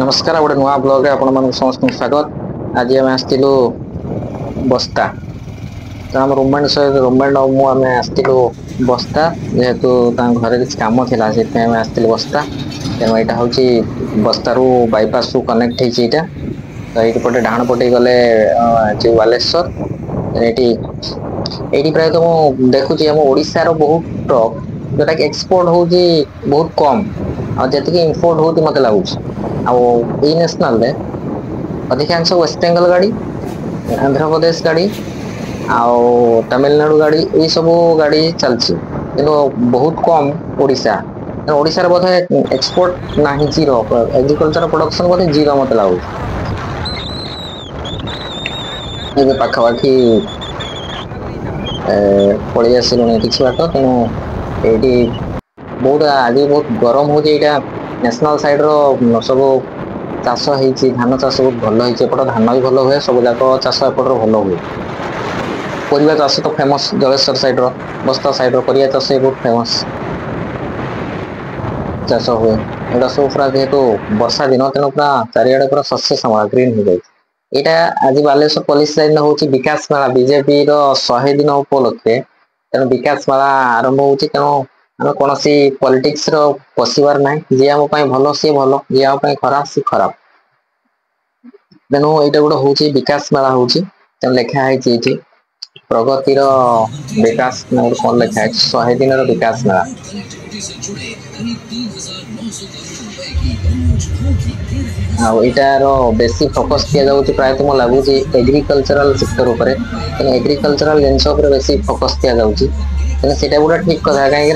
नमस्कार गोटे नुआ ब्लॉग रे आपण मन समस्त स्वागत। आज आम आसलु बस्ता तो आम रूममेट सहित रूममेट मु आम आसलु बस्ता जेहेतु घरे किसी कम था से बस्ता तेणु यहाँ हूँ बस्तार बाईपास रु कनेक्ट होता तो ये पटे डाण पटे गले जो बालेश्वर ये प्राय तो मुझे देखुची आम ओडार बहुत ट्रक जोटा कि एक्सपोर्ट हूँ बहुत कम आती इम्पोर्ट होती मत लगुच नेशनल अधिकांश वेस्ट बेंगल गाड़ी आंध्र प्रदेश गाड़ी आउ तमिलनाडु गाड़ी ये सब गाड़ी चलती बहुत कम ओडिशा ओडिशा बोधे एक्सपोर्ट ना जीरो एग्रीकल्चर प्रोडक्शन बोधे जीरो मत लगुच पाखापाखि पलि आसलु कि बाट तेणु ये बहुत आज बहुत गरम हो नेशनल साइड रो सब चाष होती धान चाष बहुत भल होपट धान भी भल हुए सब जाक चाष एपटर भल हुए परिया चाष तो फेमस जलेश्वर साइड रो बस्ता साइड रो परिया चाष बहुत फेमस चाष हुए एटा सब पूरा जेहेतु वर्षा दिन तेणु पूरा चारिड़े पूरा शस्य श्यामला ग्रीन हो जाए यहाँ आज बालेश्वर पुलिस लाइन हूँ विकास मेला बीजेपी 100 दिन उपलक्षे तेणु विकास मेला आरंभ हो तेणु आम कौन पॉलिटिक्स पशिबार ना जी आम भल सी भल जी आम खराब सी खराब तेणु यहाँ गोटे हूँ विकास मेला हूँ तेणु लिखाई प्रगतिर विकास कौन लिखाई 100 दिन विकास मेला आईटार बेसी फोकस दिया जाऊँ प्रायतः मैं लगुच एग्रीकल्चरल सेक्टर उपर एग्रीकल्चरल जिनस बेसी फोकस दिया जाऊँ तेना गोटे ठीक कथा कहीं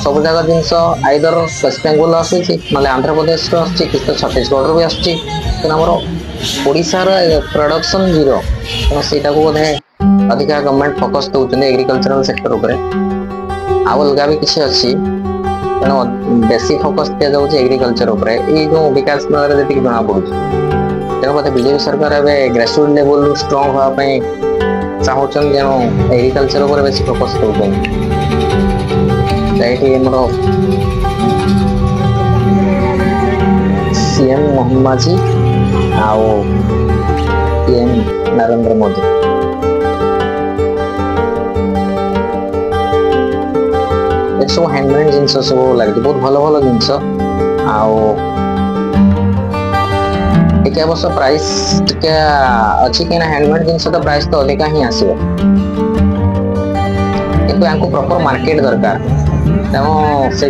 सब जाक जिनस आईदर वेस्ट बेंगल आसूसी ना आंध्र प्रदेश कि छत्तीसगढ़ भी आसमर ओडार प्रोडक्शन जीरो तेना से बोधे अधिका गवर्नमेंट फोकस दौरान एग्रीकल्चरल सेक्टर उपर अलग भी किसी अच्छी तेणु बेसी फोकस दि जाऊँ एग्रीकल्चर उपर ये जो विकास मेला जी जना पड़ू तेणु बोधे बीजेपी सरकार एवं ग्रासरूट लेवल स्ट्रंग हाँपाई चाहूँ तेणु एग्रीकल्चर उपर बेसी फोकस दौरान मोर सीएम मोहन माझी आउ पीएम नरेंद्र मोदी सब हैंडमेड जिनस सब लगे बहुत भल भल जिनस आगे अवश्य प्राइस टे अच्छी कहीं हैंडमेड जिनस तो प्राइस तो अधिका ही आसो कि प्रॉपर मार्केट दरकार तेणु से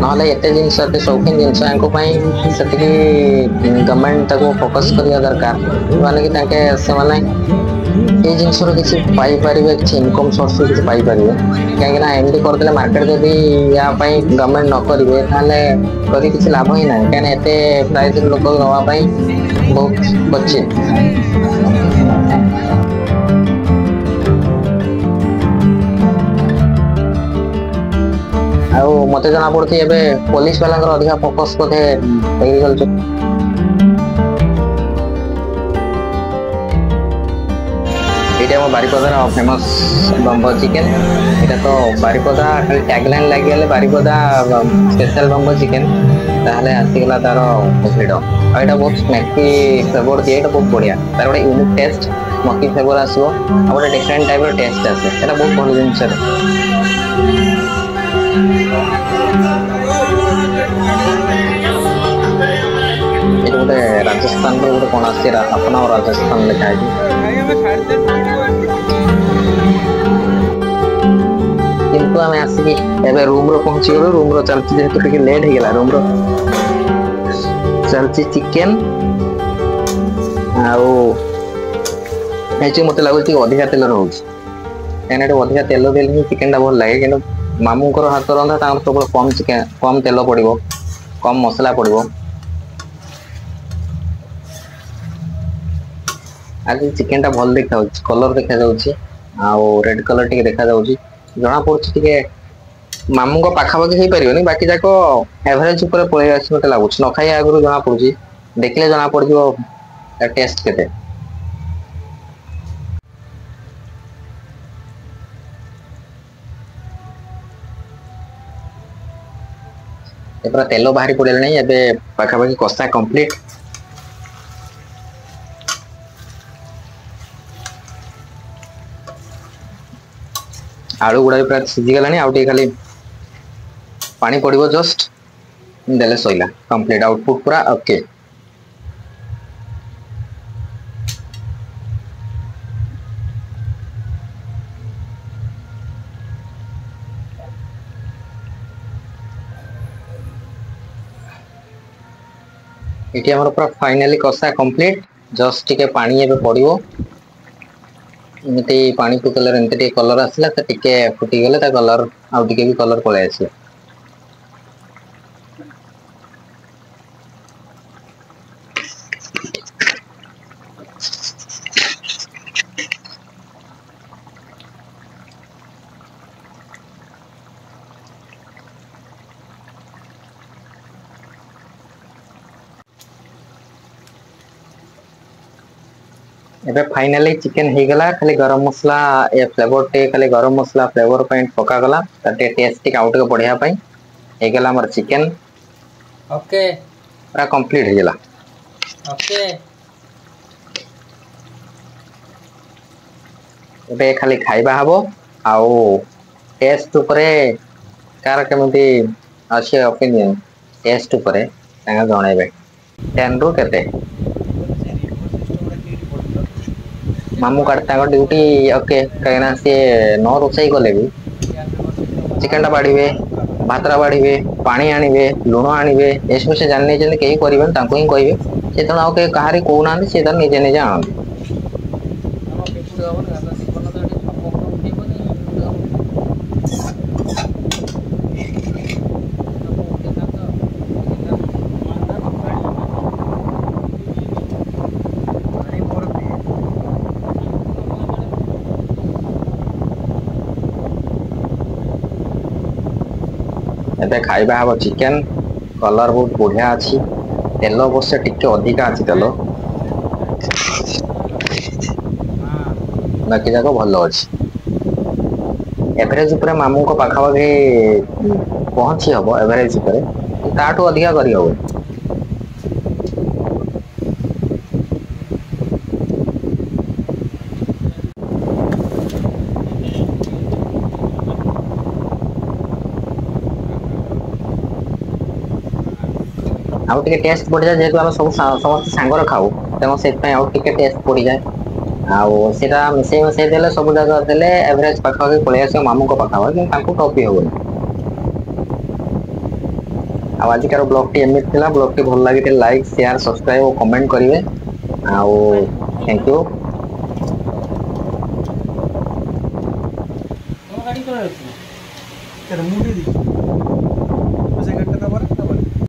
ना एत जिनस एत शौकीन जिनस गवर्नमेंट फोकस करने दरकार माने कि ये जिनस किसी किसी इनकम सोर्स किसी कहीं एमती करदे मार्केट जब यहाँ गवर्नमेंट न करेंगे कर किसी लाभ ही ना कहीं एत प्राइस लोक नापी बहुत बचे मत जना पड़ी एवं पुलिस वाला अधिका फोकस बोधे एग्रीकल्चर ये बारिपदार फेमस बम्बो चिकेन यहाँ तो बारिपदा खाली टैगलाइन लगे बारिपदा स्पेशल बम्बो चिकेन ताहले आसीगला तार भिड़ यहाँ बहुत स्मैकी फ्लेवर दिए बहुत बढ़िया तार गोटे यूनिक टेस्ट स्मोकी फ्लेवर आसो गोटे डिफरेंट टाइप टेस्ट आसे यहाँ बहुत भल जिन गोटे राजस्थान गोटे कौन आस अपना राजस्थान लिखाई किंतु आम आसिक रूम पहुंची गलु रूम चलती जेहेतु लेट हो गला रूम चलती चिकेन मत लगुच अधिका तेल रोच कहीं अधिका तेल देले चिकेन भल लगे कि मामूर हाथ रंधा सब कम चिकेन कम तेल पड़ो कम मसला पड़ो आज चिकेन टा भल देखा कलर देखा रेड कलर टे देखा जना पड़े मामू पाखापाखि हो पार बाकी जाक एवरेज पलि आस मत लगुच न खाई आगु जना पड़ी देखले जना पड़ टेस्ट के तेल बाहरी पड़े पाखापाखि कषा कंप्लीट आलू गुड़ा भी प्राय सीझी गलानी आउ टे खाली पानी पड़िबो जस्ट देले सइला कंप्लीट आउटपुट पूरा ओके। ये हमर पूरा फाइनली कषा कंप्लीट जस्ट टिके पानी एबे पड़िबो एमती पानी फुटले एमती कलर आसला तो टिके फुटी गले कलर आउ टिके भी कलर पळे आसी। एबे फाइनली चिकन हे गला खाली गरम मसला ए फ्लेवर टे खाली गरम मसला फ्लेवर पॉइंट पका गला ताटे टेस्ट टिक आउट के बढ़िया पई हे गला हमर चिकन ओके पूरा कंप्लीट हे गला। ओके एबे खाली खाइबा हबो आउ टेस्ट ऊपरे कार केमती आसी ओपिनियन टेस्ट ऊपरे तांगा जणाइबे 10 रु केते मामू काटता ड्यूटी ओके कहीं सी न रोसई कले भी चिकेन बाढ़े भातरा बाढ़े पानी आणवे लुण आणवे ये सब से जान नहीं कहीं करेंगे ही कहे से तेणु आउ कहीं कहना सी निजे निजे आनते। एबे खाइबा हबो चिकेन कलर बहुत बढ़िया अच्छी तेल अवश्य टिके अधिका अच्छी तेल बाकी जाक भल अच्छी एवरेज ऊपर मामू को पाखापाखि पहुंची हम एवरेज ताठू अधिका कर आउ टिके टेस्ट बढ़ जाए जेहेतु आम सब समस्त सांगर खाऊ तेणु से आउ टिके टेस्ट बढ़ जाए आउ सीटा मिसई मिसई देले सब जगह देले एवरेज पाखापाखि पलि आस मामू को पाखापाखि कि टपी हेनी। आजिकार ब्लॉग टी एमती था ब्लॉग टी भल लगे लाइक शेयर सब्सक्राइब और कमेंट करेंगे आउ थैंक यू।